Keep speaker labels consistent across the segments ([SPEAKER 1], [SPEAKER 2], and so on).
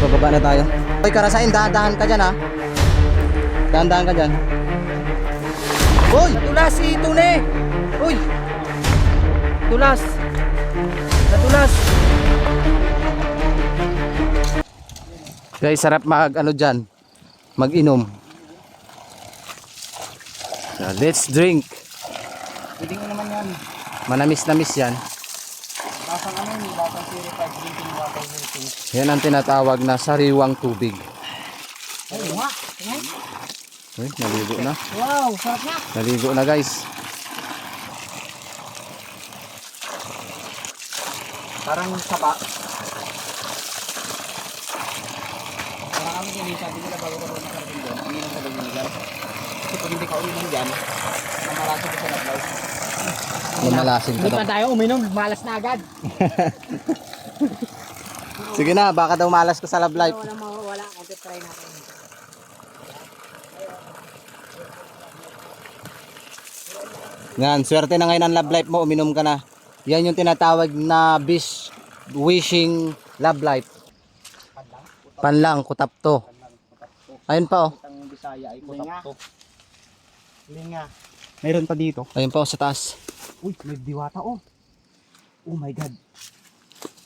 [SPEAKER 1] Pababa na tayo. Uy, Karasain, dahan-dahan ka dyan ha. Dahan-dahan ka dyan. Uy!
[SPEAKER 2] Natulas si Tune! Uy! Tulas! Natulas!
[SPEAKER 1] Guys, sarap dyan. Mag-inom. Let's drink.
[SPEAKER 2] Pwede mo naman yan.
[SPEAKER 1] Manamis-namis yan.
[SPEAKER 2] Basang ano yun, basang purified drinking water drinking.
[SPEAKER 1] Yan ang tinatawag na sariwang tubig.
[SPEAKER 2] Ay, nga!
[SPEAKER 1] Uy, naligo na.
[SPEAKER 2] Wow, sarap na!
[SPEAKER 1] Naligo na guys.
[SPEAKER 2] Parang sapa. Parang kami ganun, sabi nila bago ka doon nakarating doon, uminom ka doon nila. Kasi pag hindi ka uminom dyan, mamalasa ko sa naglaw.
[SPEAKER 1] Lumalasin ka
[SPEAKER 2] Hindi
[SPEAKER 1] daw.
[SPEAKER 2] pa tayo uminom, malas na agad.
[SPEAKER 1] Sige na, baka daw malas ko sa Love Life.
[SPEAKER 2] Wala mawawala, konti try natin.
[SPEAKER 1] Yan, swerte na ngayon ang Love Life mo, uminom ka na. Yan yung tinatawag na wishing Love Life. Panlang, kutapto. Ayun pa oh.
[SPEAKER 2] Ang Bisaya ay kutapto. Linga. Mayroon pa dito.
[SPEAKER 1] Ayun pa oh sa taas.
[SPEAKER 2] Uy, may diwata oh. Oh my god.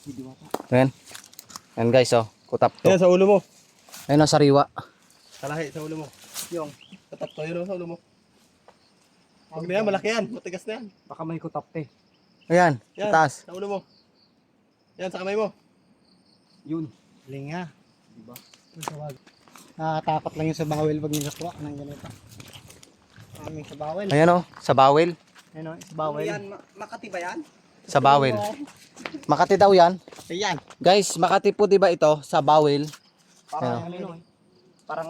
[SPEAKER 2] May diwata.
[SPEAKER 1] Ayan. Ayan guys oh, kutapto.
[SPEAKER 3] Yan sa ulo mo.
[SPEAKER 1] Ayun oh, sariwa.
[SPEAKER 3] Kalahi sa ulo mo.
[SPEAKER 2] Yung,
[SPEAKER 3] Tatapto yun sa ulo mo. Huwag na yan, malaki yan. Matigas na yan.
[SPEAKER 2] baka may kutapte.
[SPEAKER 1] Ayan, sa
[SPEAKER 3] Yan,
[SPEAKER 1] taas.
[SPEAKER 3] sa ulo mo. Yan, sa kamay mo.
[SPEAKER 2] Yun.
[SPEAKER 3] Linga.
[SPEAKER 2] Diba?
[SPEAKER 3] Tawag.
[SPEAKER 2] Nakakatakot lang yung sa bawel pag nakakuha ng ganito. Aming sa bawel.
[SPEAKER 1] Ayan oh, sa bawel.
[SPEAKER 2] Ayun oh, sa bawel.
[SPEAKER 3] Makati ba yan?
[SPEAKER 1] Sa bawel. Makati daw yan.
[SPEAKER 2] Ayan.
[SPEAKER 1] Guys, Makati po diba ito? Sa bawel.
[SPEAKER 2] Parang ano eh. Parang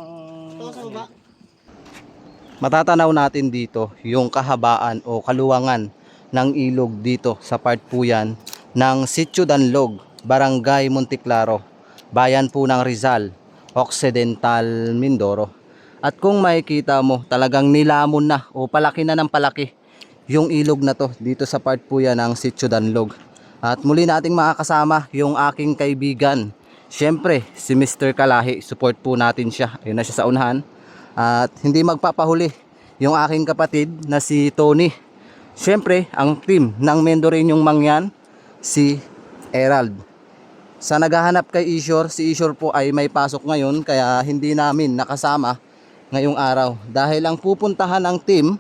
[SPEAKER 1] Matatanaw natin dito yung kahabaan o kaluwangan ng ilog dito sa part po yan ng Sitio Danlog, Barangay Monticlaro, bayan po ng Rizal, Occidental Mindoro. At kung makikita mo, talagang nilamon na o palaki na ng palaki yung ilog na to dito sa part po yan ng Sitio Danlog. At muli nating makakasama yung aking kaibigan. Siyempre, si Mr. Kalahi, support po natin siya. Ayun na siya sa unahan. At hindi magpapahuli yung aking kapatid na si Tony. Siyempre, ang team ng Mendoreñong Mangyan, si Herald. Sa naghahanap kay Ishor, si Ishor po ay may pasok ngayon kaya hindi namin nakasama ngayong araw. Dahil ang pupuntahan ng team,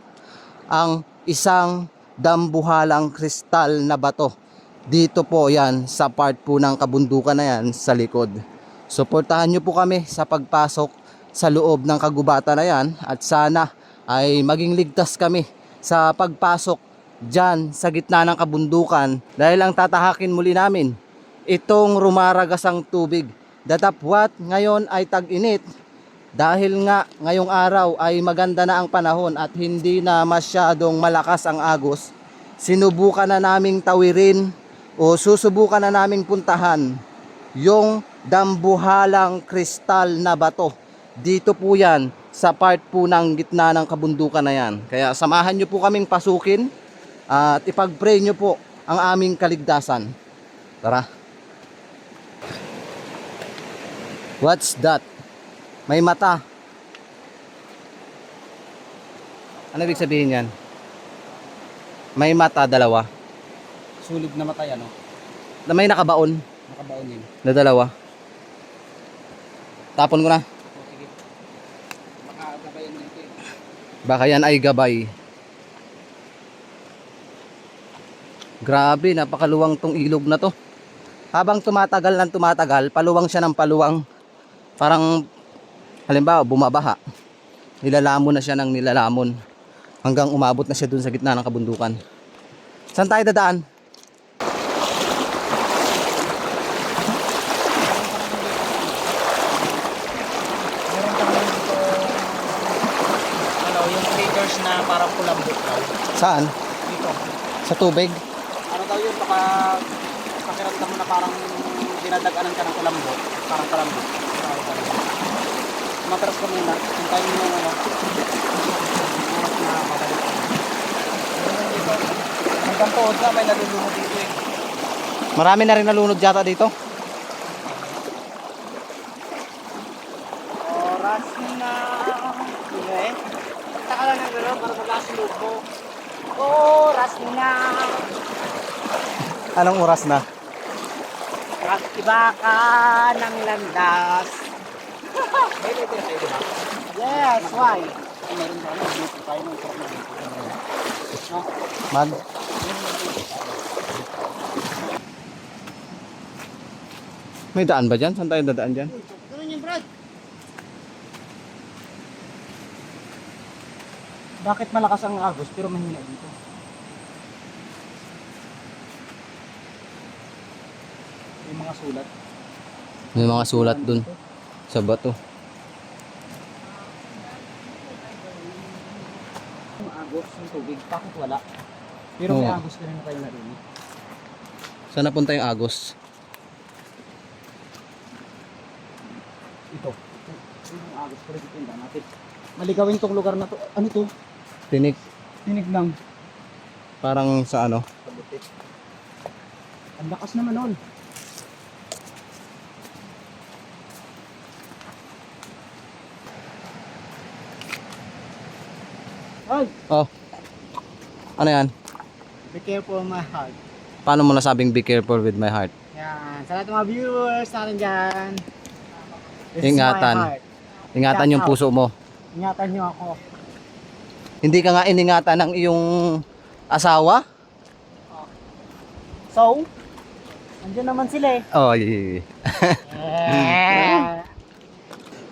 [SPEAKER 1] ang isang dambuhalang kristal na bato. Dito po yan sa part po ng kabundukan na yan sa likod. Suportahan nyo po kami sa pagpasok sa loob ng kagubatan na yan at sana ay maging ligtas kami sa pagpasok dyan sa gitna ng kabundukan dahil ang tatahakin muli namin itong rumaragasang tubig. Datapwat ngayon ay tag-init dahil nga ngayong araw ay maganda na ang panahon at hindi na masyadong malakas ang agos. Sinubukan na naming tawirin o susubukan na naming puntahan yung dambuhalang kristal na bato. Dito po yan sa part po ng gitna ng kabundukan na yan. Kaya samahan nyo po kaming pasukin at ipag-pray nyo po ang aming kaligtasan. Tara. What's that? May mata. Ano ibig sabihin yan? May mata, dalawa.
[SPEAKER 2] sulig na mata yan oh.
[SPEAKER 1] Na may nakabaon
[SPEAKER 2] Nakabaon yun.
[SPEAKER 1] na dalawa. Tapon ko na.
[SPEAKER 2] O sige. Makagabayan mo ito eh.
[SPEAKER 1] Baka yan ay gabay. Grabe, napakaluwang tong ilog na to. Habang tumatagal ng tumatagal, paluwang siya ng paluwang. Parang, halimbawa, bumabaha. Nilalamon na siya ng nilalamon. Hanggang umabot na siya dun sa gitna ng kabundukan. Saan tayo dadaan?
[SPEAKER 2] Ano, yung creatures na parang kulambot daw.
[SPEAKER 1] Saan?
[SPEAKER 2] Dito.
[SPEAKER 1] Sa tubig?
[SPEAKER 2] Ano daw yun baka pakiramdam mo na parang dinadaganan ka ng kulambot. Parang kulambot. Matras ka muna. Hintayin mo yung ano. Oras na babalik ka. Meron dito. Hanggang tuhod na may nalulunod dito eh.
[SPEAKER 1] Marami na rin nalunod yata dito.
[SPEAKER 2] Oras na. Okay? Punta ka lang ng gano'n para magaas yung loob mo. Oras na.
[SPEAKER 1] Anong oras na?
[SPEAKER 2] Iba ka ng landas.
[SPEAKER 3] May letter kayo, di ba?
[SPEAKER 2] Yes, why?
[SPEAKER 3] Meron ba? Dito tayo ng truck na dito.
[SPEAKER 2] No?
[SPEAKER 1] Mag? May daan ba dyan? Saan tayo dadaan dyan?
[SPEAKER 2] Ganun yung Brad. Bakit malakas ang agos pero mahina dito? Yung mga sulat.
[SPEAKER 1] May mga sulat dun sa bato.
[SPEAKER 2] Yung agos ng tubig, bakit wala? Pero may
[SPEAKER 1] Oo.
[SPEAKER 2] agos ka rin tayo narinig.
[SPEAKER 1] Saan napunta yung Agos?
[SPEAKER 2] Ito. Ito yung agos, pero dito yung daan natin. Maligawin tong lugar na to. Ano to?
[SPEAKER 1] Tinik.
[SPEAKER 2] Tinig lang.
[SPEAKER 1] Parang sa ano?
[SPEAKER 2] Kabuti. Ang lakas naman nun. Ay!
[SPEAKER 1] Oh. Ano yan?
[SPEAKER 2] Be careful my heart.
[SPEAKER 1] Paano mo nasabing be careful with my heart?
[SPEAKER 2] Yan. Sa lahat ng mga viewers natin dyan. This
[SPEAKER 1] Ingatan.
[SPEAKER 2] is my heart.
[SPEAKER 1] Ingatan yung puso mo.
[SPEAKER 2] Ingatan nyo ako.
[SPEAKER 1] Hindi ka nga iningatan ng iyong asawa?
[SPEAKER 2] So, andyan naman sila eh.
[SPEAKER 1] Oh,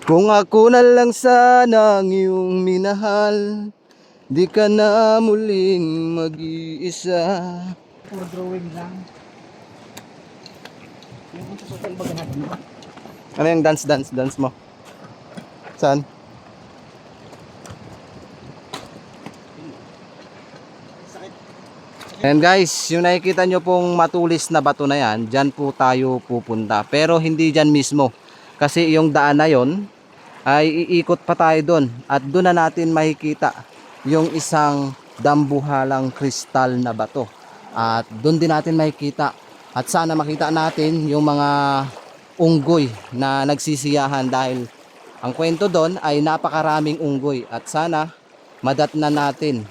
[SPEAKER 1] Kung ako na lang sana ang iyong minahal, di ka na muling mag-iisa.
[SPEAKER 2] Puro drawing lang. Yung sa social baga natin.
[SPEAKER 1] Ano yung dance mo? Saan?
[SPEAKER 2] Sakit.
[SPEAKER 1] And guys, yung nakikita nyo pong matulis na bato na yan, dyan po tayo pupunta. Pero hindi dyan mismo. Kasi yung daan na yon ay iikot pa tayo doon. At doon na natin makikita yung isang dambuhalang kristal na bato. At doon din natin makikita. At sana makita natin yung mga unggoy na nagsisiyahan dahil ang kwento doon ay napakaraming unggoy. At sana madatnan natin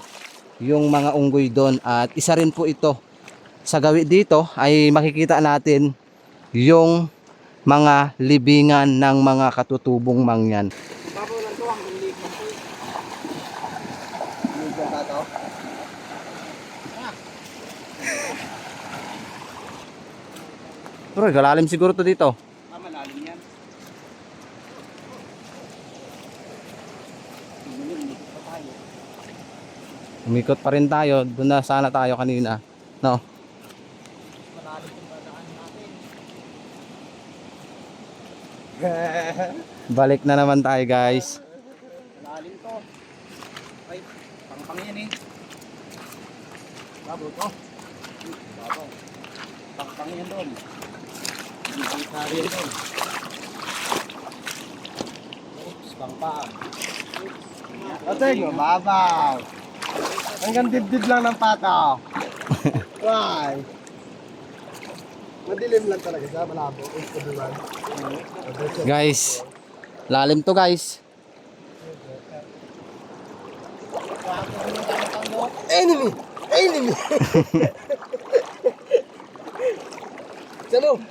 [SPEAKER 1] yung mga unggoy doon. At isa rin po ito sa gawi dito ay makikita natin yung mga libingan ng mga katutubong mangyan.
[SPEAKER 2] Babaw lang to, hanggang lig lang to.
[SPEAKER 3] Lig lang tato.
[SPEAKER 1] Pero galalim siguro to dito.
[SPEAKER 2] Malalim yan.
[SPEAKER 1] Umikot pa rin tayo. Doon na sana tayo kanina. No?
[SPEAKER 2] Malalim yung dadaan natin.
[SPEAKER 1] Balik na naman tayo guys.
[SPEAKER 2] Malalim to. Ay, pang yan eh. Babaw to. Babaw. Pang yan doon. Hindi kari yan doon. Oops, pang.
[SPEAKER 3] Ate, mababaw. Hanggang dibdib lang ng pata. Why? Madilim lang talaga siya, malabo.
[SPEAKER 1] Guys, lalim to guys.
[SPEAKER 3] Enemy! Enemy! Salo!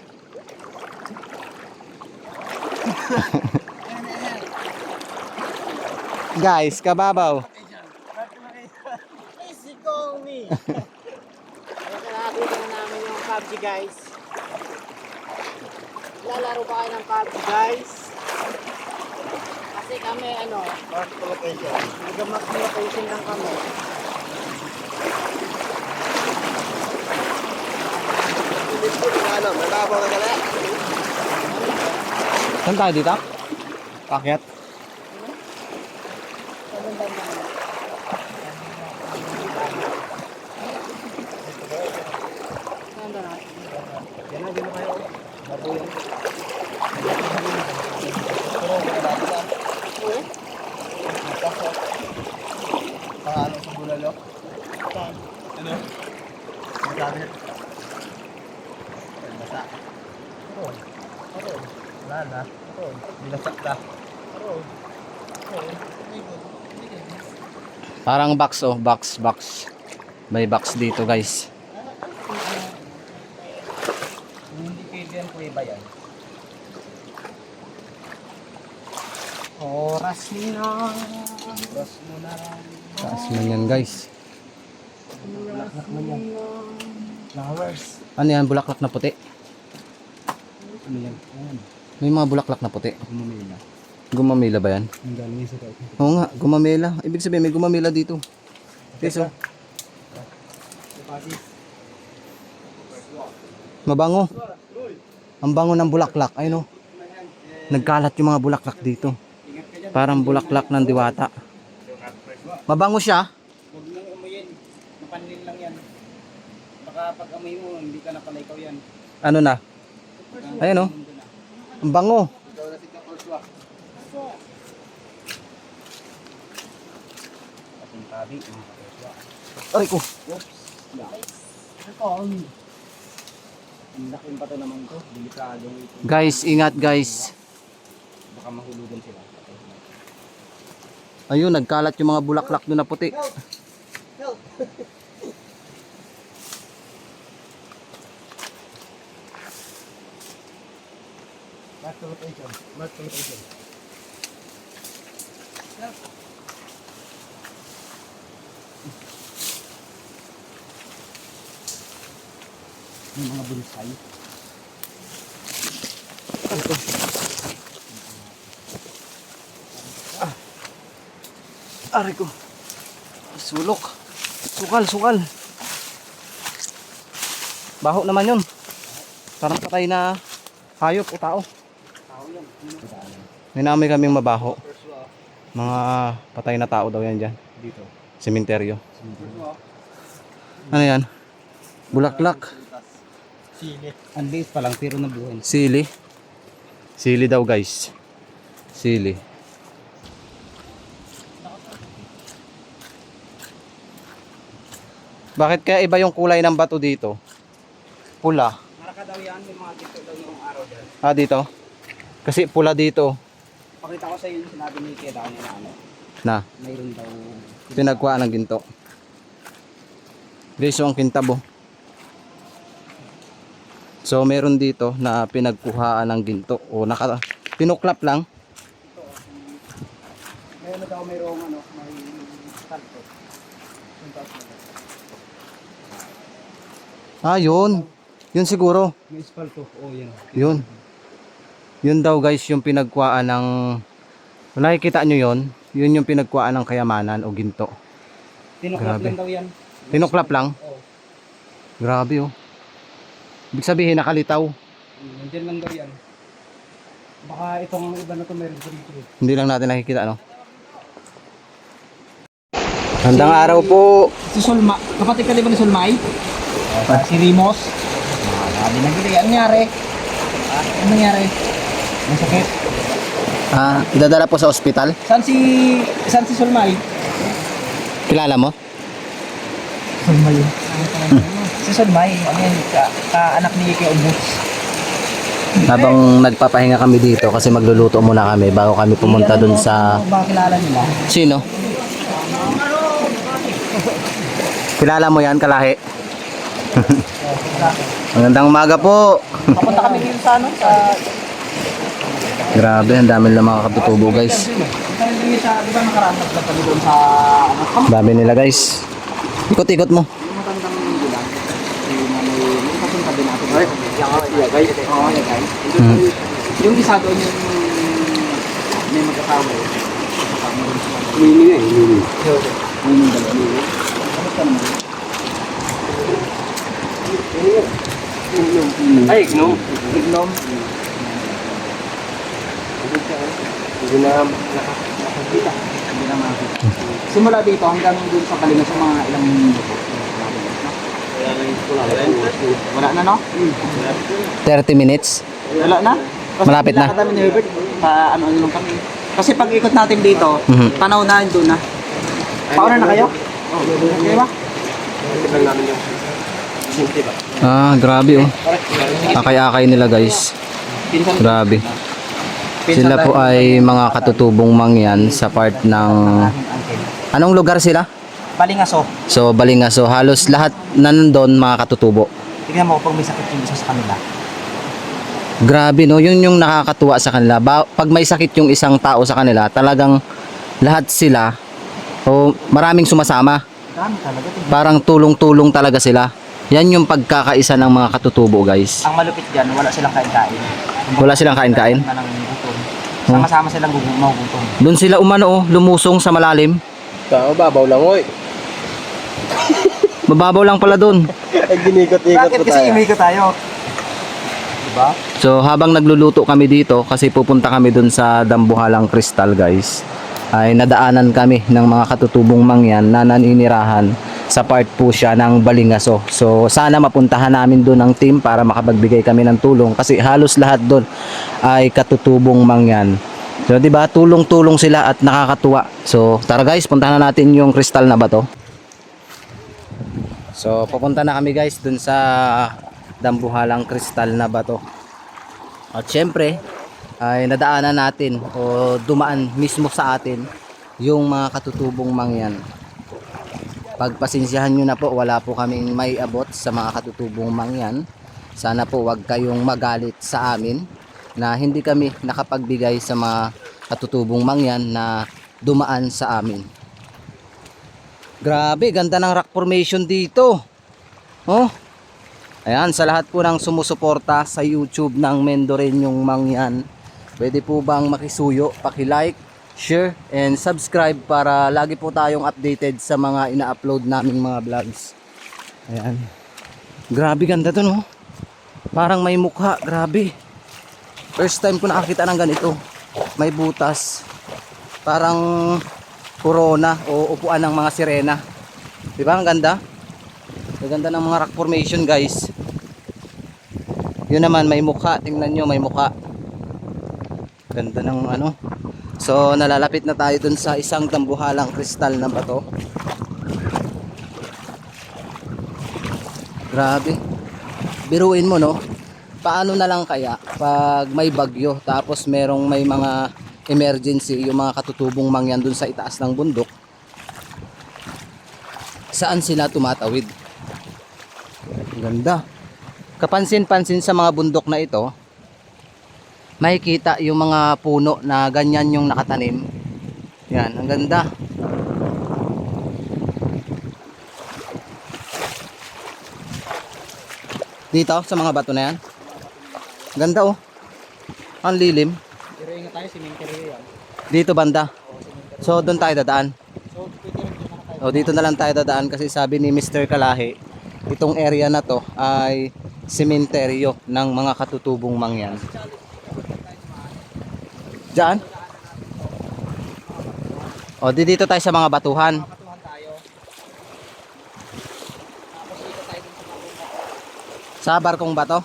[SPEAKER 1] Guys, kababaw.
[SPEAKER 2] Please call me. Nakakita na namin yung PUBG guys. Lalaro ba kayo ng PUBG guys? Kasi kami
[SPEAKER 3] Mark location.
[SPEAKER 2] nag-max location lang kami.
[SPEAKER 3] Mababaw na kala.
[SPEAKER 1] Saan tayo dito? Pakyat.
[SPEAKER 3] Yan na, din na kayo. Babaw yan. Pero, malapit na. Pasok. Paano sa bulalo? Ano? Magsabi. Basa. Wala na. Nilasak na.
[SPEAKER 1] Parang box oh, box. May box dito guys.
[SPEAKER 2] Hindi pwede yan po iba yan. Oras na. Oras mo na.
[SPEAKER 1] Taas man yan guys.
[SPEAKER 2] Bulaklak mo yan. Flowers.
[SPEAKER 1] Ano yan, bulaklak na puti?
[SPEAKER 2] Ano yan? Ayan.
[SPEAKER 1] May mga bulaklak na puti.
[SPEAKER 2] Gumamila.
[SPEAKER 1] Gumamila ba yan?
[SPEAKER 2] Ang galing sa tayo.
[SPEAKER 1] Oo nga, gumamila. Ibig sabihin may gumamila dito. Peso. Mabango. Ang bango ng bulaklak. Ayun oh. Nagkalat yung mga bulaklak dito. Parang bulaklak ng diwata. Mabango siya.
[SPEAKER 2] Huwag nang umuyin. Mapanlin lang yan. Baka pag amoy mo, hindi ka na pala ikaw yan.
[SPEAKER 1] Ano na? Ayun oh. Ang bango.
[SPEAKER 2] Ikaw na si Kapolswa. Ating tabi, mga Kapolswa.
[SPEAKER 1] Aray ko.
[SPEAKER 2] Oops. Ang laking bato naman to. Delikado ito.
[SPEAKER 1] Guys, ingat guys.
[SPEAKER 2] Baka mahulugan sila.
[SPEAKER 1] Ayun, nagkalat yung mga bulaklak doon na puti.
[SPEAKER 3] Back to location. Back to location.
[SPEAKER 2] May mga bulisay.
[SPEAKER 1] Aray ko. Sulok. Sukal. Baho naman yun. Parang patay na hayop o tao.
[SPEAKER 2] Tao yan.
[SPEAKER 1] May naamoy kaming mabaho. Mga patay na tao daw yan dyan.
[SPEAKER 2] Dito.
[SPEAKER 1] Sementeryo. Ano yan? Bulaklak.
[SPEAKER 3] Sili.
[SPEAKER 2] Ang liit pa lang pero nabuhay.
[SPEAKER 1] Sili. Sili daw guys. Sili. Bakit kaya iba yung kulay ng bato dito? Pula.
[SPEAKER 2] Maraka daw yan, may mga dito daw yung araw dyan.
[SPEAKER 1] Ah, dito? Kasi pula dito.
[SPEAKER 2] Pakita ko sa iyo yung sinabi ni Kaya daw niya na ano.
[SPEAKER 1] Na,
[SPEAKER 2] Mayroon daw.
[SPEAKER 1] pinagkuha ng ginto. Guys, so ang kintab oh. So meron dito na pinagkuhaan ng ginto o pinuklap lang.
[SPEAKER 2] Mayroon daw mayroong ano, may salto.
[SPEAKER 1] Ah, yun. Yun siguro.
[SPEAKER 2] May espalto. Oh, yan.
[SPEAKER 1] Yun. Yun daw guys yung pinagkuhaan ng, kung nakikita nyo yun, yun yung pinagkuhaan ng kayamanan o ginto.
[SPEAKER 2] Tinuklap
[SPEAKER 1] Grabe.
[SPEAKER 2] lang daw yan.
[SPEAKER 1] Pinuklap lang?
[SPEAKER 2] Oo.
[SPEAKER 1] Grabe oh. Ibig sabihin nakalitaw.
[SPEAKER 2] Nandiyan lang daw yan. Baka itong iba na to meron dito.
[SPEAKER 1] Hindi lang natin nakikita ano. Handang araw po.
[SPEAKER 2] Si Solma, kapatid ka di ba ni Solmay? Si Rimos. Sabi na gila, ano nangyari? Ano nangyari? Ang sakit.
[SPEAKER 1] Ah, idadala po sa ospital.
[SPEAKER 2] Saan si Solmay?
[SPEAKER 1] Kilala mo?
[SPEAKER 2] Solmay. Si Solmay, ano yan, ka-anak ni Kay Ubus.
[SPEAKER 1] Habang nagpapahinga kami dito kasi magluluto muna kami bago kami pumunta dun sa...
[SPEAKER 2] Baka kilala nila.
[SPEAKER 1] Sino? Kilala mo yan, Kalahi? Magandang umaga po.
[SPEAKER 2] Papunta kami dito sa ano, sa...
[SPEAKER 1] Grabe, ang dami nila mga katutubo guys.
[SPEAKER 2] Punta rin din sa, di ba nakaranas na kami doon sa... Ano?
[SPEAKER 1] Dami nila guys. Ikot-ikot mo.
[SPEAKER 2] Yung matandang bulan. Yung papunta din natin. Ay, yeah guys. Oo, yeah guys. Yung isa doon yung may mag-asawa eh. Kasama rin sila. Mini nga eh, mini. Mini dalawa. Kamusta naman? Ay, Ignom. Ignom. Hindi na nakakita. Hindi na makakita. Simula dito hanggang dun sa Kalinga sa mga ilang minuto. Wala na no?
[SPEAKER 1] 30 minutes.
[SPEAKER 2] Wala na? Kasi
[SPEAKER 1] Malapit na.
[SPEAKER 2] nilakad namin ni Herbert, ano lang kami. Kasi pag ikot natin dito, tanaw na doon na. Pauna na kayo? Okay ba?
[SPEAKER 1] Ah, grabe oh. Akay-akay nila guys.
[SPEAKER 2] Pinsan.
[SPEAKER 1] Grabe. Sila po ay mga katutubong mangyan sa part ng... Anong lugar sila?
[SPEAKER 2] Balingaso.
[SPEAKER 1] So, Balingaso. Halos lahat na nandun mga katutubo.
[SPEAKER 2] Tingnan mo pag may sakit yung isa sa kanila.
[SPEAKER 1] Grabe no, yun yung nakakatuwa sa kanila. Pag may sakit yung isang tao sa kanila, talagang lahat sila, o maraming sumasama.
[SPEAKER 2] Dami talaga.
[SPEAKER 1] Parang tulong-tulong talaga sila. Yan yung pagkakaisa ng mga katutubo, guys.
[SPEAKER 2] Ang malupit dyan, wala silang kain-kain.
[SPEAKER 1] Wala silang kain-kain?
[SPEAKER 2] Ng gutom. Sama-sama silang magugutom.
[SPEAKER 1] Doon sila umano, lumusong sa malalim.
[SPEAKER 3] Tao, babaw lang, oy.
[SPEAKER 1] Mababaw lang pala doon.
[SPEAKER 3] Ay, ginikot-ikot
[SPEAKER 2] Bakit
[SPEAKER 3] po
[SPEAKER 2] kasi
[SPEAKER 3] tayo.
[SPEAKER 2] imiko tayo? Diba?
[SPEAKER 1] So habang nagluluto kami dito, kasi pupunta kami dun sa Dambuhalang Kristal, guys, ay nadaanan kami ng mga katutubong mangyan na naninirahan sa part po siya ng Balingaso. So sana mapuntahan namin dun ang team para makapagbigay kami ng tulong, kasi halos lahat dun ay katutubong mangyan. So 'di ba, tulong-tulong sila at nakakatuwa. So tara guys, puntahan na natin yung kristal na bato. So pupunta na kami guys dun sa Dambuhalang Kristal na bato. At syempre ay nadaanan natin o dumaan mismo sa atin yung mga katutubong mangyan. Pagpasensyahan nyo na po, wala po kaming may abot sa mga katutubong mangyan. Sana po wag kayong magalit sa amin na hindi kami nakapagbigay sa mga katutubong mangyan na dumaan sa amin. Grabe, ganda ng rock formation dito. Oh. Ayan, sa lahat po ng sumusuporta sa YouTube ng Mendoreñong Mangyan, pwede po bang makisuyo, paki-like, share, and subscribe para lagi po tayong updated sa mga ina-upload naming mga vlogs. Ayan. Grabe, ganda to no. Parang may mukha, grabe. First time ko nakakita ng ganito. May butas. Parang corona o upuan ng mga sirena. Di ba? Ang ganda. Ang ganda ng mga rock formation, guys. Yun naman, may mukha. Tingnan nyo, may mukha. Ganda ng ano. So, nalalapit na tayo dun sa isang Dambuhalang Kristal na bato. Grabe. Biruin mo, no? Paano na lang kaya pag may bagyo tapos may mga emergency yung mga katutubong mangyan dun sa itaas ng bundok, saan sila tumatawid? Ganda. Kapansin-pansin sa mga bundok na ito, makikita yung mga puno na ganyan yung nakatanim. Yan, ang ganda. Dito sa mga bato na yan, ganda oh. Ang lilim.
[SPEAKER 2] Pero ingat tayo, cemetery yan.
[SPEAKER 1] Dito banda. So doon tayo dadaan.
[SPEAKER 2] So, pwede rin dyan na tayo.
[SPEAKER 1] O dito na lang tayo dadaan kasi sabi ni Mr. Kalahi, itong area na to ay sementeryo ng mga katutubong mangyan. Diyan? O dito tayo sa mga batuhan.
[SPEAKER 2] Matuhan tayo. Tapos dito tayo dun sa mga
[SPEAKER 1] Sa barkong bato.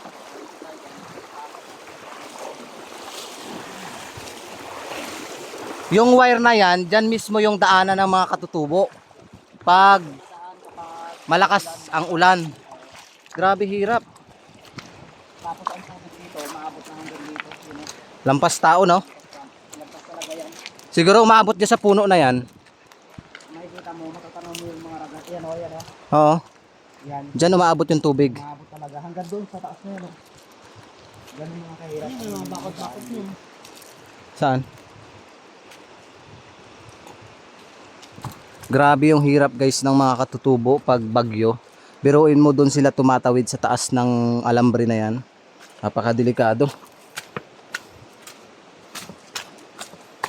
[SPEAKER 1] Yung wire na yan, dyan mismo yung daanan ng mga katutubo. Pag malakas ang ulan. Grabe hirap.
[SPEAKER 2] Tapos ang sabit dito, maabot na hanggang dito. Yun,
[SPEAKER 1] Lampas tao, no?
[SPEAKER 2] lampas talaga yan.
[SPEAKER 1] Siguro umaabot dyan sa puno na yan.
[SPEAKER 2] Makikita mo, matatanong mo yung mga ragat. Yan o, yan o.
[SPEAKER 1] Oo.
[SPEAKER 2] Yan,
[SPEAKER 1] Dyan umaabot yung tubig.
[SPEAKER 2] maabot talaga. Hanggang doon sa taas na yan o. Ganun mga kahirap. Yan mga bakot-bakot nyo.
[SPEAKER 1] Saan? Grabe yung hirap guys ng mga katutubo pag bagyo. Biruin mo doon sila tumatawid sa taas ng alambre na yan. Napakadelikado.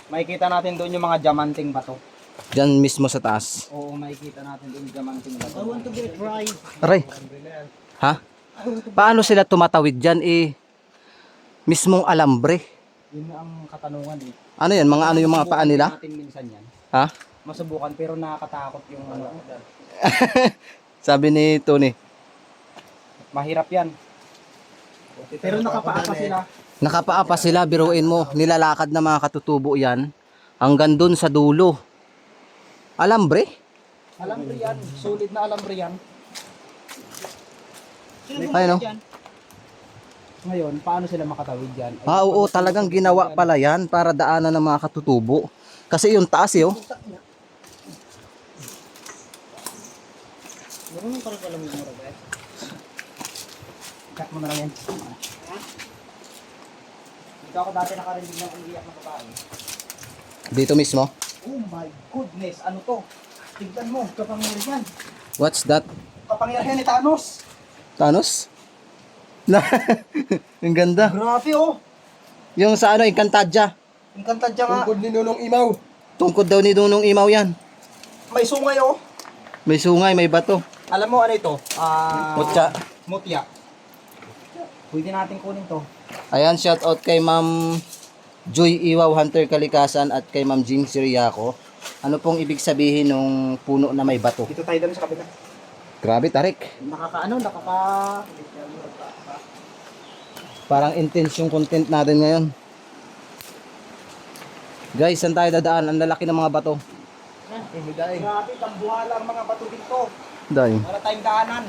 [SPEAKER 2] Makikita natin doon yung mga diamanting bato.
[SPEAKER 1] Diyan mismo sa taas.
[SPEAKER 2] Oo, makikita natin doon yung diamanting bato. I want to get right.
[SPEAKER 1] Aray. Ha? Paano sila tumatawid dyan mismong alambre?
[SPEAKER 2] Yun ang katanungan eh.
[SPEAKER 1] Ano yan? Mga ano yung mga paa nila?
[SPEAKER 2] Natin minsan yan.
[SPEAKER 1] Ha?
[SPEAKER 2] Masubukan pero nakakatakot yung ano.
[SPEAKER 1] Sabi ni Tony.
[SPEAKER 2] Mahirap yan. Pero nakapaa pa sila.
[SPEAKER 1] Nakapaa pa sila, biruin mo. Nilalakad na mga katutubo yan. Hanggang dun sa dulo. Alambre?
[SPEAKER 2] Alambre yan. Solid na alambre yan.
[SPEAKER 1] Ayun, no?
[SPEAKER 2] Ngayon, paano sila makatawid dyan? Ay,
[SPEAKER 1] Ah, oo, talagang ginawa pala yan para daanan ng mga katutubo. Kasi yung taas eh, oh.
[SPEAKER 2] Marunong ka rin pala yung mura, guys. Cut mo na lang yan. Dito ako dati nakarinig ng umiiyak ng babae.
[SPEAKER 1] Dito mismo.
[SPEAKER 2] Oh my goodness, ano to? Tignan mo, kapangyarihan.
[SPEAKER 1] What's that?
[SPEAKER 2] Kapangyarihan ni Thanos.
[SPEAKER 1] Thanos? Ang ganda.
[SPEAKER 2] Grabe oh.
[SPEAKER 1] Yung sa ano, Encantadia.
[SPEAKER 2] Ang kanta dyan nga.
[SPEAKER 3] Tungkod ni Nunong Imaw.
[SPEAKER 1] Tungkod daw ni Nunong Imaw yan.
[SPEAKER 2] May sungay oh.
[SPEAKER 1] May sungay, may bato.
[SPEAKER 2] Alam mo ano ito?
[SPEAKER 1] Mutya.
[SPEAKER 2] Mutya. Pwede natin kunin to.
[SPEAKER 1] Ayan, shout out kay Ma'am Joy Iwaw Hunter Kalikasan at kay Ma'am Jean Siriaco. Ano pong ibig sabihin ng puno na may bato?
[SPEAKER 2] Dito tayo doon sa kabila.
[SPEAKER 1] Grabe, tarik. Parang intense yung content natin ngayon. Guys, saan tayo dadaan? Ang lalaki ng mga bato.
[SPEAKER 2] Grabe, tambuhala ang mga bato dito.
[SPEAKER 1] Day.
[SPEAKER 2] Para tayong daanan.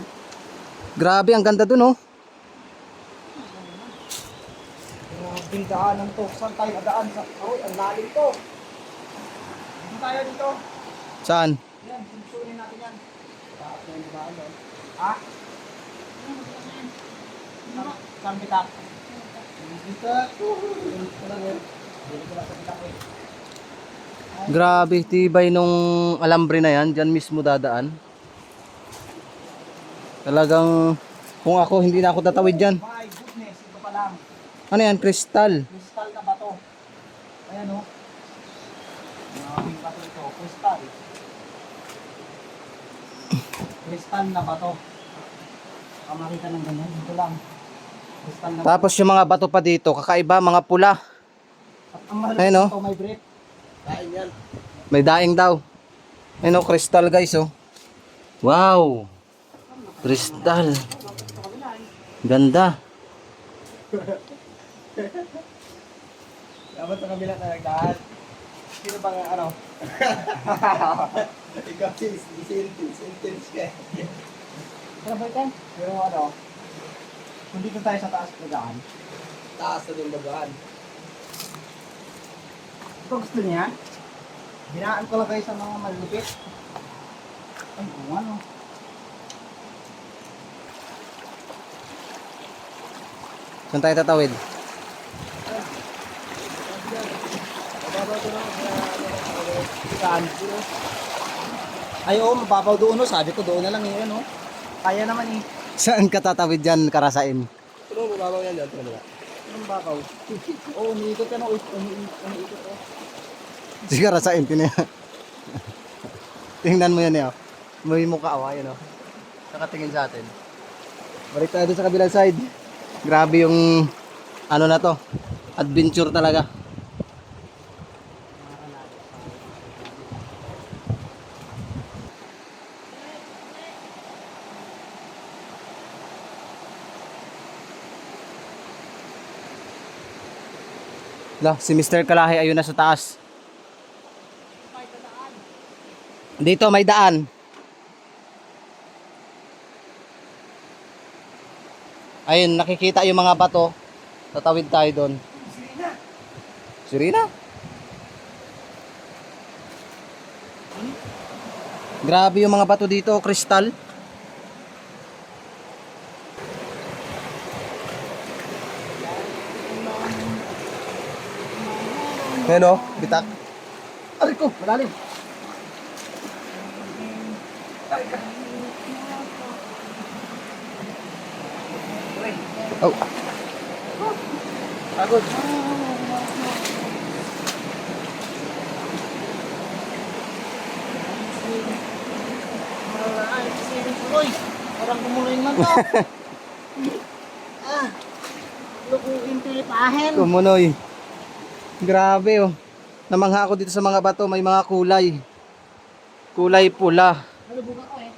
[SPEAKER 1] Grabe, ang ganda dun, oh.
[SPEAKER 2] Grabe yung daanan to. Saan tayo dadaan? Ay, ang lalim to. Dito tayo dito.
[SPEAKER 1] Saan?
[SPEAKER 2] Yan, susunin natin yan. Ha? Saan bitak? Bitak.
[SPEAKER 1] Grabe, tibay nung alambre na yan. Diyan mismo dadaan. Talagang, kung ako, hindi na ako tatawid dyan.
[SPEAKER 2] My goodness, ito pa lang.
[SPEAKER 1] Ano yan? Kristal.
[SPEAKER 2] Kristal na bato. Ayan o. Maraming bato ito. Kristal. Kristal na bato. Kamakita ng ganyan. Dito lang. Kristal na bato.
[SPEAKER 1] Tapos yung mga bato pa dito, kakaiba, mga pula.
[SPEAKER 2] At ang mahal
[SPEAKER 1] Ayun, oh.
[SPEAKER 2] ito, may breath. Kain yan.
[SPEAKER 1] May daing daw. Ayun, oh, kristal guys, oh. Wow. Kristal. Ganda.
[SPEAKER 2] Dapat sa kabila na nagdaan. Sino bang ano? Ikaw si sentence ka. Sabay ka? Pero ano? Kung dito tayo sa taas nagdaan. Taas na yung bagaan. Ito gusto niya? Binaan ko lang kayo sa mga malupit. Ay, kung ano.
[SPEAKER 1] Saan tayo tatawid?
[SPEAKER 2] Saan? Ay, oo, mapapaw doon, no? Sabi ko doon na lang yun, no? Kaya naman eh.
[SPEAKER 1] Saan ka tatawid dyan, Karasain?
[SPEAKER 3] Pero mababaw yan dyan. Ito na.
[SPEAKER 2] Anong babaw? Oo, umiikot ka, no? Umiikot, oh.
[SPEAKER 1] Si Karasain, tinaya. Tingnan mo yan, eh, oh. May mukha, oh, ayun, oh. Nakatingin sa atin. Balik tayo doon sa kabilang side. Grabe yung, ano na to, adventure talaga. Lah, si Mr. Kalahi ayun na sa taas. Dito may daan. Ayun, nakikita yung mga bato. Tatawid tayo doon. Sirina? Grabe yung mga bato dito, kristal. Ayan o, bitak.
[SPEAKER 2] Aray ko, malalim.
[SPEAKER 1] Oh,
[SPEAKER 2] Pagod. Uy, parang kumuloy man to. Lukuin tilipahin.
[SPEAKER 1] kumunoy. Grabe oh. Namangha ako dito sa mga bato, may mga kulay. Kulay pula.
[SPEAKER 2] Nalubog ako eh.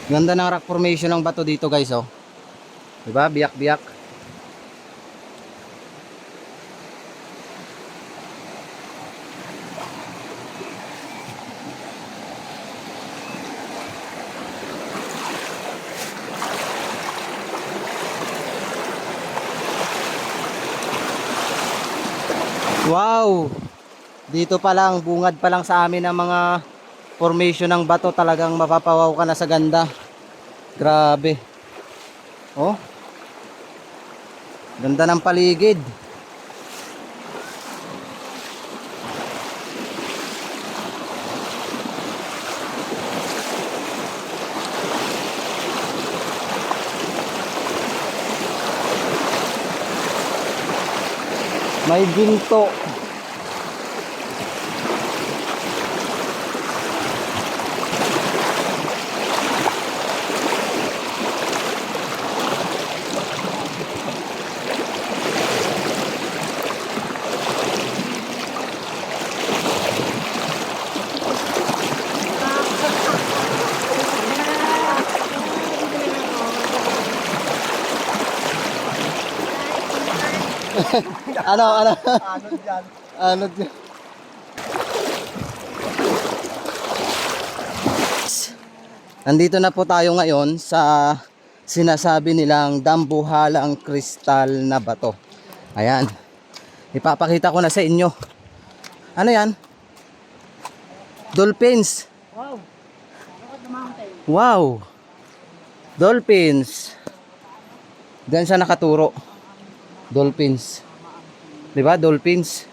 [SPEAKER 1] Ganda ng rock formation ng bato dito guys oh. Diba? Biyak-biyak. Wow! Dito pa lang, bungad pa lang sa amin ang mga formation ng bato, talagang mapapawaw ka na sa ganda. Grabe. Oh. Ganda ng paligid. May ginto. Ano?
[SPEAKER 3] Anod yan.
[SPEAKER 1] Ano dyan? Nandito na po tayo ngayon sa sinasabi nilang dambuhalang kristal na bato. Ayan. Ipapakita ko na sa inyo. Ano yan? Dolphins.
[SPEAKER 4] Wow. Look at the mountain.
[SPEAKER 1] Wow. Dolphins. Diyan siya nakaturo. Dolphins. 'Di ba? Dolphins.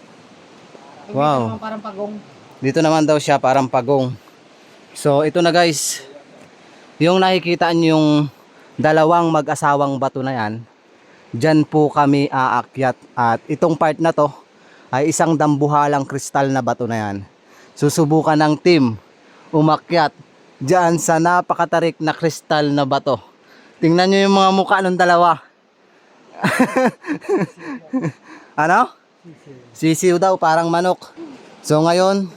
[SPEAKER 1] Wow.
[SPEAKER 4] Parang pagong.
[SPEAKER 1] Dito naman daw siya parang pagong. So ito na guys. Yung nakikita niyo yung dalawang mag-asawang bato na yan. Diyan po kami aakyat at itong part na to ay isang dambuhalang kristal na bato na yan. Susubukan ng team umakyat diyan sa napakatarik na kristal na bato. Tingnan niyo yung mga mukha ng dalawa. Ano? Sisiw daw, parang manok. So ngayon,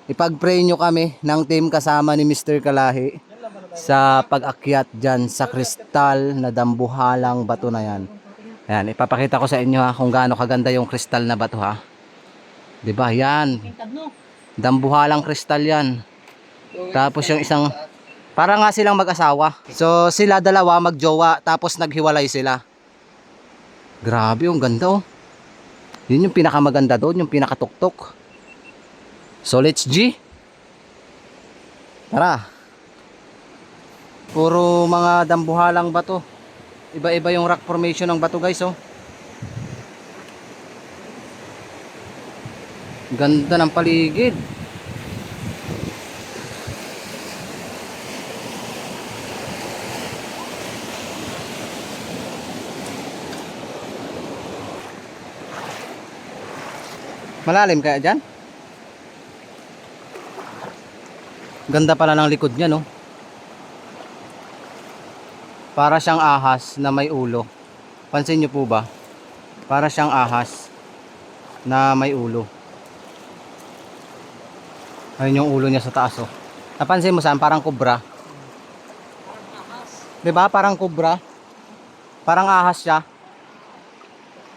[SPEAKER 1] ipag-pray nyo kami ng team kasama ni Mr. Kalahi sa pag-akyat dyan sa kristal na dambuhalang bato na yan. Ayan, ipapakita ko sa inyo ha kung gaano kaganda yung kristal na bato ha. Diba? Yan. Dambuhalang kristal yan. Tapos yung isang, para nga silang mag-asawa. So sila dalawa magjowa tapos naghiwalay sila. Grabe, yung ganda oh. Yun yung pinakamaganda doon, yung pinakatuktok. So let's G. Tara. Puro mga dambuhalang bato. Iba-iba yung rock formation ng bato guys oh. Ganda ng paligid. Malalim kaya dyan? Ganda pala ng likod niya no. Para siyang ahas na may ulo. Pansin niyo po ba? Para siyang ahas na may ulo. Ayun yung ulo niya sa taas oh. Napansin mo saan? Parang kubra. Diba? Parang kubra. Parang ahas siya.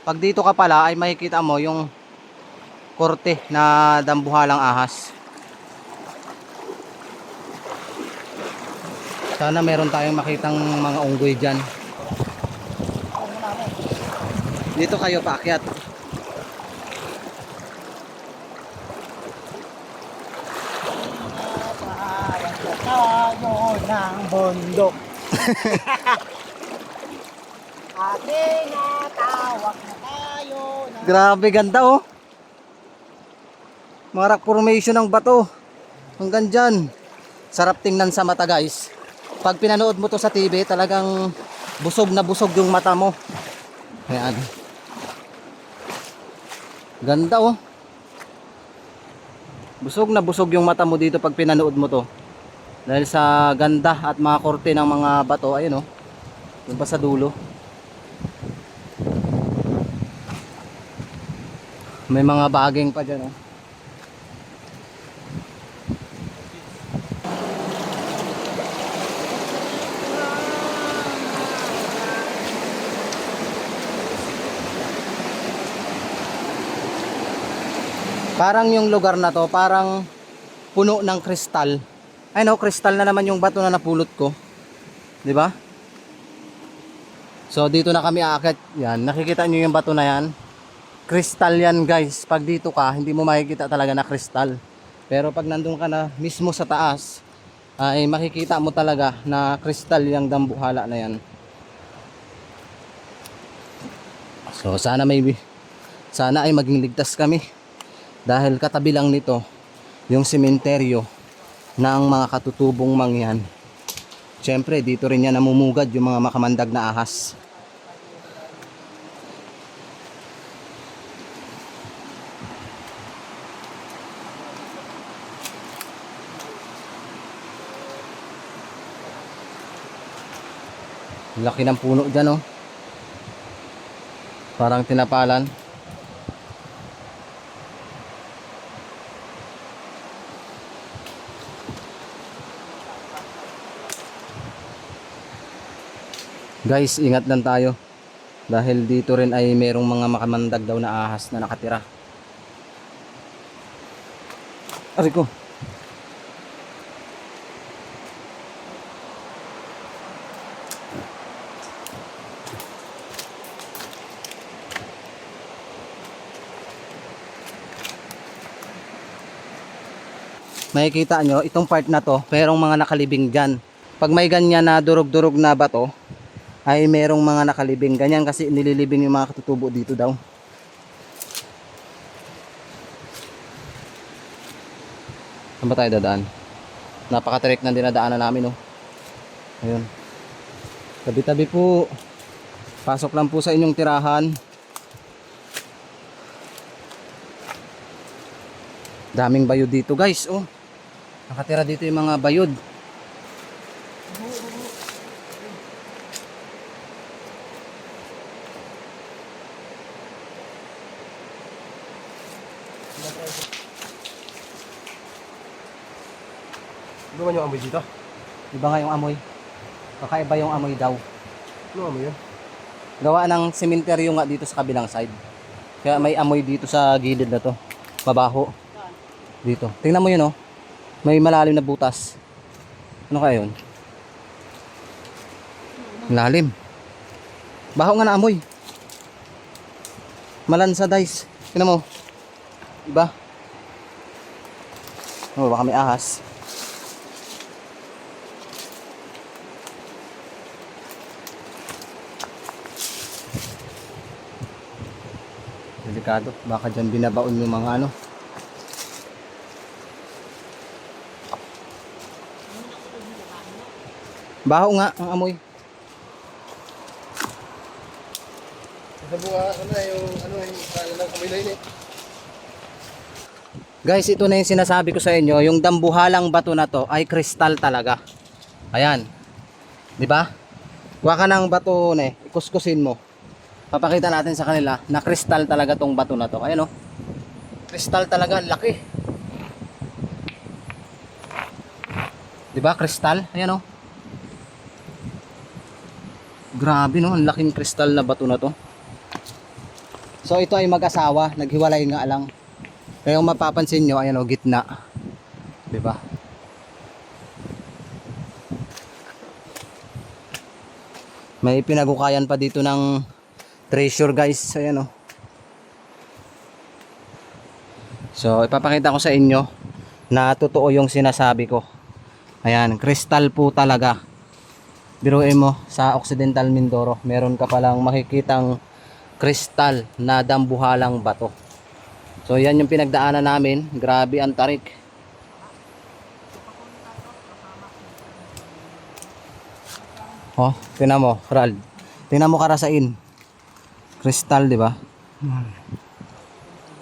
[SPEAKER 1] Pag dito ka pala ay makikita mo yung korte na dambuhalang ahas. Sana meron tayong makitang mga unggoy dyan. Dito kayo paakyat.
[SPEAKER 4] Tayo ng bundok. Ating natawag na tayo ng...
[SPEAKER 1] Grabe ganda oh. Mga rock formation ng bato. Hanggang dyan. Sarap tingnan sa mata guys. Pag pinanood mo to sa TV, talagang busog na busog yung mata mo. Ayan. Ganda oh. Busog na busog yung mata mo dito pag pinanood mo to. Dahil sa ganda at mga korte ng mga bato. Ayun oh. Doon pa sa dulo. May mga baging pa dyan oh. Parang yung lugar na to, parang puno ng kristal. Ay no, kristal na naman yung bato na napulot ko. 'Di ba? So dito na kami aakyat. Yan, nakikita niyo yung bato na yan. Kristal yan guys. Pag dito ka, hindi mo makikita talaga na kristal. Pero pag nandun ka na mismo sa taas, ay makikita mo talaga na kristal yung dambuhala na yan. So sana ay maging ligtas kami. Dahil katabi lang nito yung sementeryo ng mga katutubong mangyan. Siyempre dito rin yan namumugad yung mga makamandag na ahas. Laki ng puno dyan, oh. Parang tinapalan. Guys, ingat lang tayo. Dahil dito rin ay merong mga makamandag daw na ahas na nakatira. Aray ko. Makikita nyo, itong part na to, merong mga nakalibing dyan. Pag may ganyan na durog-durog na bato, ay merong mga nakalibing. Ganyan kasi nililibing yung mga katutubo dito daw. Saan ba tayo dadaan? Napaka-trek na dinadaanan namin, oh. Ayun. Tabi-tabi po. Pasok lang po sa inyong tirahan. Daming bayod dito, guys, oh. Nakatira dito yung mga bayod.
[SPEAKER 3] Ano man yung amoy dito?
[SPEAKER 1] Iba nga yung amoy. Kakaiba yung amoy daw.
[SPEAKER 3] Ano amoy yun?
[SPEAKER 1] Gawa ng sementeryo nga dito sa kabilang side. Kaya may amoy dito sa gilid na to. Mabaho. Dito. Tingnan mo yun, oh. May malalim na butas. Ano kaya yun? Lalim. Baho nga na amoy. Malansa, guys. Tingnan mo. Diba? Oh, baka may ahas. Delikado. Baka dyan binabaon yung mga ano. Baho nga ang amoy.
[SPEAKER 3] Sabi nga, yung amoy na yun eh.
[SPEAKER 1] Guys, ito na yung sinasabi ko sa inyo. Yung dambuhalang bato na to ay kristal talaga. Ayan. Diba? Kuha ka ng bato na ikuskusin mo. Papakita natin sa kanila na kristal talaga tong bato na to. Ayan, oh. Kristal talaga, laki. Diba? Kristal. Ayan, oh. Grabe, no, ang laking kristal na bato na to. So ito ay mag-asawa, naghiwalay nga lang. Kaya kung mapapansin nyo, ayan o, gitna. Diba? May pinagukayan pa dito ng treasure, guys. Ayan o. So ipapakita ko sa inyo na totoo yung sinasabi ko. Ayan, kristal po talaga. Biruin mo, sa Occidental Mindoro, meron ka palang makikitang kristal na dambuhalang bato. So yan yung pinagdaanan namin. Grabe ang tarik. Oh, tingnan mo, Ral. Tingnan mo karasain. Kristal, di ba?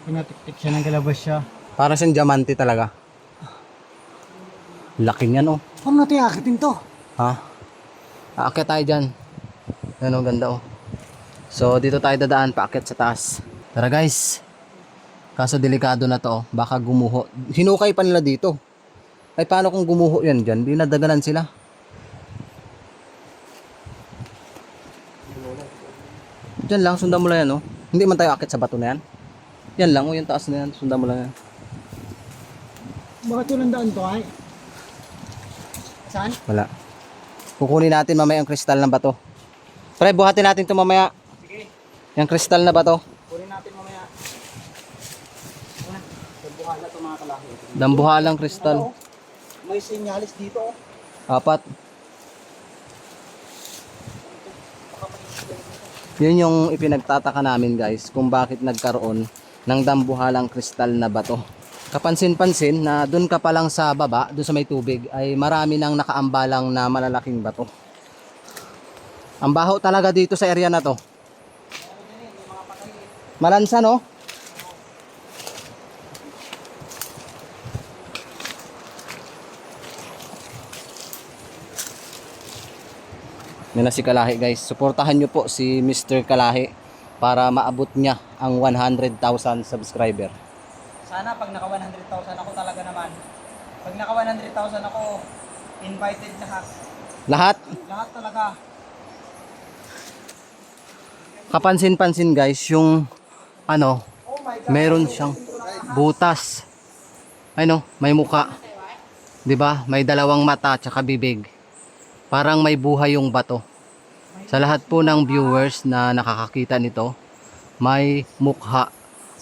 [SPEAKER 4] Pinatiktik siya ng kalabas siya.
[SPEAKER 1] Para siyang diamante talaga. Laki niyan, oh.
[SPEAKER 4] Paano natin akitin to?
[SPEAKER 1] Ha? Aakyat tayo dyan. Ano, ganda, oh. So dito tayo dadaan, paakyat sa taas. Tara, guys. Kaso delikado na to, oh. Baka gumuho. Hinukay pa nila dito. Ay paano kung gumuho yan dyan? Di nadaganan sila. Dyan lang, sundan mo lang yan, oh. Hindi man tayo aakyat sa bato na yan. Yan lang, oh, yung taas na yan. Sundan mo lang yan.
[SPEAKER 4] Bakit walang daan to ay? Saan?
[SPEAKER 1] Wala. Kukunin natin mamaya ang kristal na bato. Pre, buhatin natin ito mamaya.
[SPEAKER 4] Sige,
[SPEAKER 1] Yung kristal na bato.
[SPEAKER 4] kunin natin mamaya.
[SPEAKER 1] Dambuhalang kristal.
[SPEAKER 2] May senyalis dito.
[SPEAKER 1] 4. Yun yung ipinagtataka namin guys kung bakit nagkaroon ng dambuhalang kristal na bato. Kapansin-pansin na dun ka pa lang sa baba, dun sa may tubig, ay marami nang nakaambalang na malalaking bato. Ang baho talaga dito sa area na to. Malansa no? Yan na si Kalahi guys. Suportahan nyo po si Mr. Kalahi para maabot niya ang 100,000 subscriber.
[SPEAKER 2] Sana pag naka 100,000 ako talaga naman. Pag naka 100,000 ako, invited lahat.
[SPEAKER 1] Lahat?
[SPEAKER 2] Lahat talaga.
[SPEAKER 1] Kapansin-pansin guys, yung ano, meron siyang butas. Ano, may muka. 'Di ba? May dalawang mata at bibig. Parang may buhay yung bato. Sa lahat po ng viewers na nakakakita nito, may mukha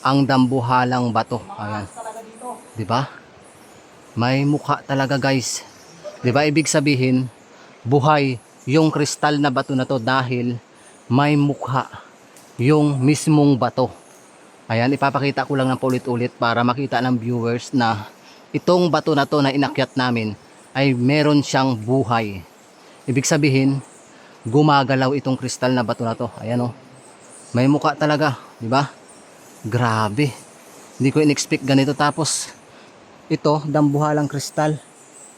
[SPEAKER 1] ang dambuhalang bato. Ayan. 'Di ba? May mukha talaga guys. 'Di ba? Ibig sabihin, buhay yung kristal na bato na to dahil may mukha yung mismong bato. Ayan, ipapakita ko lang ng paulit-ulit para makita ng viewers na itong bato na to na inakyat namin ay meron siyang buhay. Ibig sabihin, gumagalaw itong kristal na bato na to. Ayan oh. May mukha talaga, 'di ba? Grabe. Hindi ko in-expect ganito, tapos ito, dambuhalang kristal.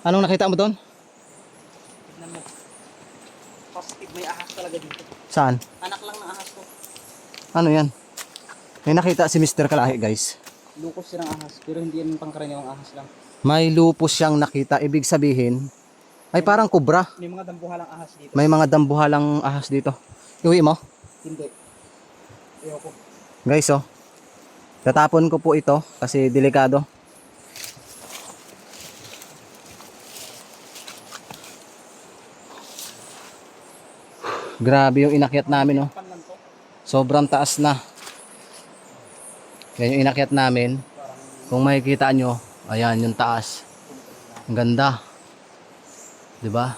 [SPEAKER 1] Anong nakita mo doon?
[SPEAKER 2] Tignan mo. Positive, may ahas talaga dito.
[SPEAKER 1] Saan?
[SPEAKER 2] Anak lang ng ahas ko.
[SPEAKER 1] Ano yan? May nakita si Mr. Kalahi guys.
[SPEAKER 2] Lukos siya ng ahas, pero hindi yan pangkaraniwang ahas lang.
[SPEAKER 1] May lupus siyang nakita. Ibig sabihin, ay parang kubra.
[SPEAKER 2] May mga dambuhalang ahas dito.
[SPEAKER 1] May mga dambuhalang ahas dito. Iwi mo?
[SPEAKER 2] Hindi. Ayoko.
[SPEAKER 1] Guys oh. Tatapon ko po ito kasi delikado. Grabe yung inakyat namin oh.
[SPEAKER 2] Panlan to.
[SPEAKER 1] Sobrang taas na. Yan yung inakyat namin. Kung makikita nyo, ayan yung taas. Ang ganda. 'Di ba?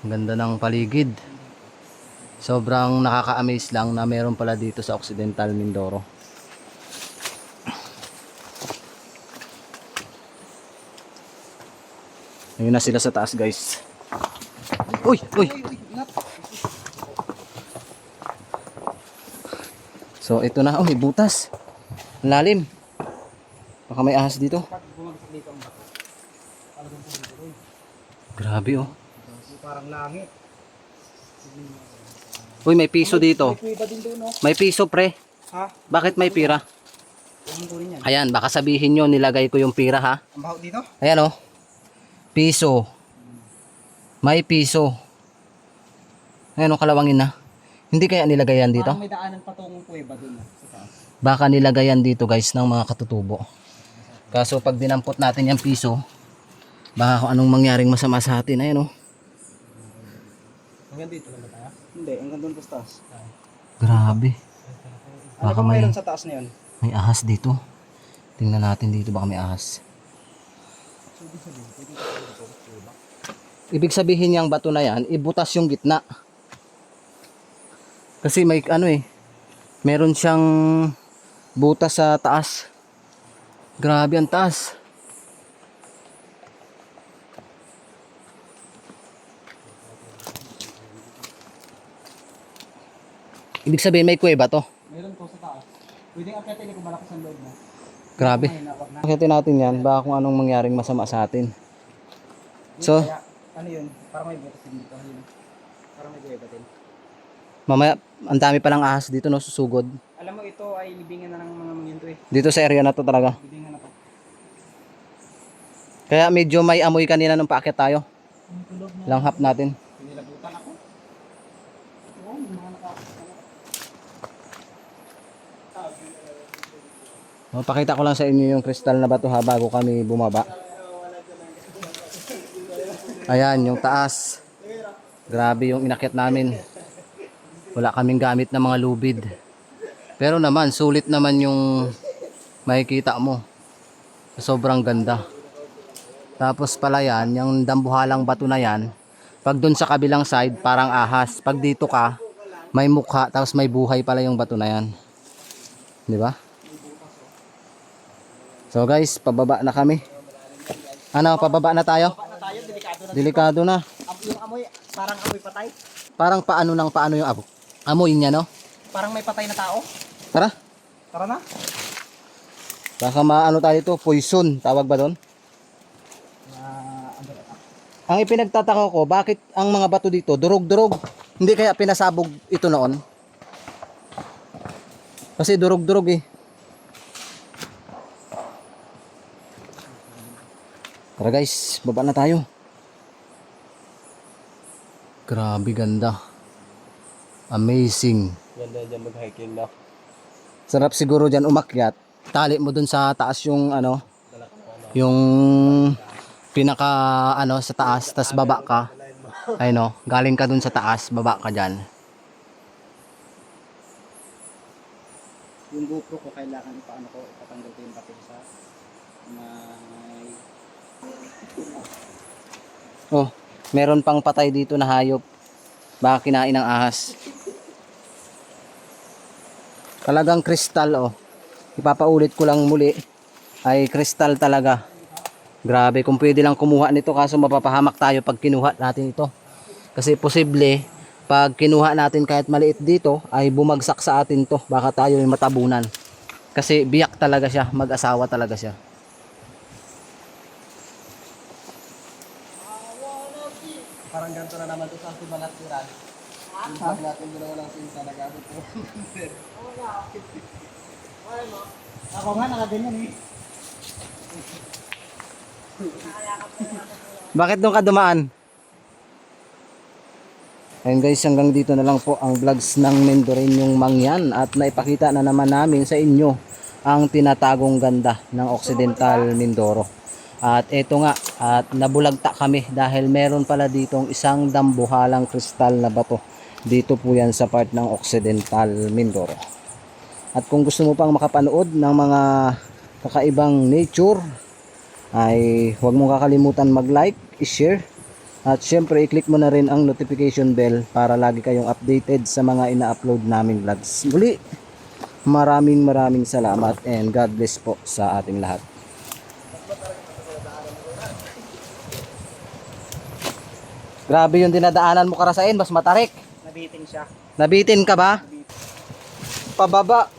[SPEAKER 1] Ang ganda ng paligid. Sobrang nakaka-amaze lang na meron pala dito sa Occidental Mindoro. Ayun na sila sa taas guys. Uy! Uy! So ito na. Oh, may butas. Ang lalim. Baka may ahas dito.
[SPEAKER 2] Pag bumagsak dito ang bato, talagang pumipuro.
[SPEAKER 1] Grabe oh.
[SPEAKER 2] Parang langit.
[SPEAKER 1] Uy, may piso dito.
[SPEAKER 2] May kuweba din doon, no?
[SPEAKER 1] May piso pre.
[SPEAKER 2] Ha?
[SPEAKER 1] Bakit may pira?
[SPEAKER 2] Huwag ko rin yan.
[SPEAKER 1] Ayan, baka sabihin nyo nilagay ko yung pira ha.
[SPEAKER 2] Ang baho dito?
[SPEAKER 1] Ayan oh. Piso. May piso. Ayan oh, kalawangin na. Hindi kaya nilagayan dito?
[SPEAKER 2] Parang may daanan patungong kuweba doon, sa taas.
[SPEAKER 1] Baka nilagayan dito guys ng mga katutubo. Kaso pag dinampot natin yung piso, baka kung anong mangyaring masama sa atin. Ayan oh.
[SPEAKER 2] Hanggang dito lang ba tayo? Hindi, hanggang doon sa taas.
[SPEAKER 1] Grabe.
[SPEAKER 2] Ano
[SPEAKER 1] Baka
[SPEAKER 2] bang
[SPEAKER 1] may,
[SPEAKER 2] mayroon sa taas na yun?
[SPEAKER 1] may ahas dito. Tingnan natin dito, baka may ahas. Ibig sabihin yung bato na yan, ibutas yung gitna. Kasi may ano eh, meron siyang butas sa taas. Grabe ang taas. Ibig sabihin may kuweba to.
[SPEAKER 2] Mayroon po sa taas. Pwedeng akyatin kung malakas ang loob mo.
[SPEAKER 1] Grabe.
[SPEAKER 2] Ay, wag na.
[SPEAKER 1] Akitin natin yan, baka kung anong mangyaring masama sa atin. So,
[SPEAKER 2] Kaya, ano yun? Parang may butas din dito. Ayun. Parang may kuweba din.
[SPEAKER 1] mamaya, ang dami palang ahas dito no, susugod.
[SPEAKER 2] Alam mo, ito ay libingan na ng mga mangyanto eh.
[SPEAKER 1] Dito sa area na to talaga.
[SPEAKER 2] Libingan na to.
[SPEAKER 1] Kaya medyo may amoy kanina nung paakyat tayo. Langhap natin.
[SPEAKER 2] Pinilabutan ako. Oo, yung mga
[SPEAKER 1] Pakita ko lang sa inyo yung kristal na bato ha bago kami bumaba. Ayan yung taas. Grabe yung inakyat namin. Wala kaming gamit na mga lubid. Pero naman sulit naman yung makikita mo. Sobrang ganda. Tapos pala yan, yung dambuhalang bato na yan, pag dun sa kabilang side, parang ahas. Pag dito ka, may mukha, tapos may buhay pala yung bato na yan. Di ba? So guys, pababa na kami. Ano, pababa na tayo?
[SPEAKER 4] Na tayo, delikado na.
[SPEAKER 1] Delikado na.
[SPEAKER 4] Yung amoy, parang amoy patay.
[SPEAKER 1] Parang paano yung amoy niya, no?
[SPEAKER 4] Parang may patay na tao.
[SPEAKER 1] Tara,
[SPEAKER 4] Tara na.
[SPEAKER 1] baka maano tayo dito, poison, tawag ba doon? Ang ipinagtataka ko, bakit ang mga bato dito, durog-durog? Hindi kaya pinasabog ito noon? Kasi durog-durog eh. Tara guys, baba na tayo. Grabe ganda. Amazing.
[SPEAKER 3] Ganda dyan mag-hiking na.
[SPEAKER 1] Sarap siguro dyan umakyat. Tali mo dun sa taas yung ano, yung pinaka ano sa taas, tas baba ka. Ay no, galing ka dun sa taas, baba ka dyan.
[SPEAKER 4] Yung GoPro ko, kailangan ipaano ko, ipatanggal ko yung batil sa may...
[SPEAKER 1] Oh, meron pang patay dito na hayop. Baka kinain ng ahas. Talagang kristal oh. Ipapaulit ko lang muli. Ay kristal talaga. Grabe, kung pwede lang kumuha nito, kaso mapapahamak tayo pag kinuha natin ito. Kasi posible pag kinuha natin kahit maliit dito ay bumagsak sa atin to. Baka tayo yung matabunan. Kasi biyak talaga siya, mag-asawa talaga siya.
[SPEAKER 3] Parang ganito na naman ito sa ating malatiran. Yung pag natin ginawa ng sinta, nagamit po.
[SPEAKER 4] Ako nga, nakaganyan eh.
[SPEAKER 1] Bakit doon ka dumaan? Ayun guys, hanggang dito na lang po ang vlogs ng Mendoreñong Mangyan at naipakita na naman namin sa inyo ang tinatagong ganda ng Occidental Mindoro. At eto nga, at nabulagta kami dahil meron pala ditong isang dambuhalang kristal na bato. Dito po yan sa part ng Occidental Mindoro. At kung gusto mo pang makapanood ng mga kakaibang nature, ay huwag mong kakalimutan mag-like, i-share, at syempre i-click mo na rin ang notification bell para lagi kayong updated sa mga ina-upload naming vlogs. Muli, maraming salamat and God bless po sa ating lahat. Grabe yung dinadaanan mo, Karasain, mas matarik.
[SPEAKER 4] Nabiting siya.
[SPEAKER 1] Nabitin ka ba? Pababa.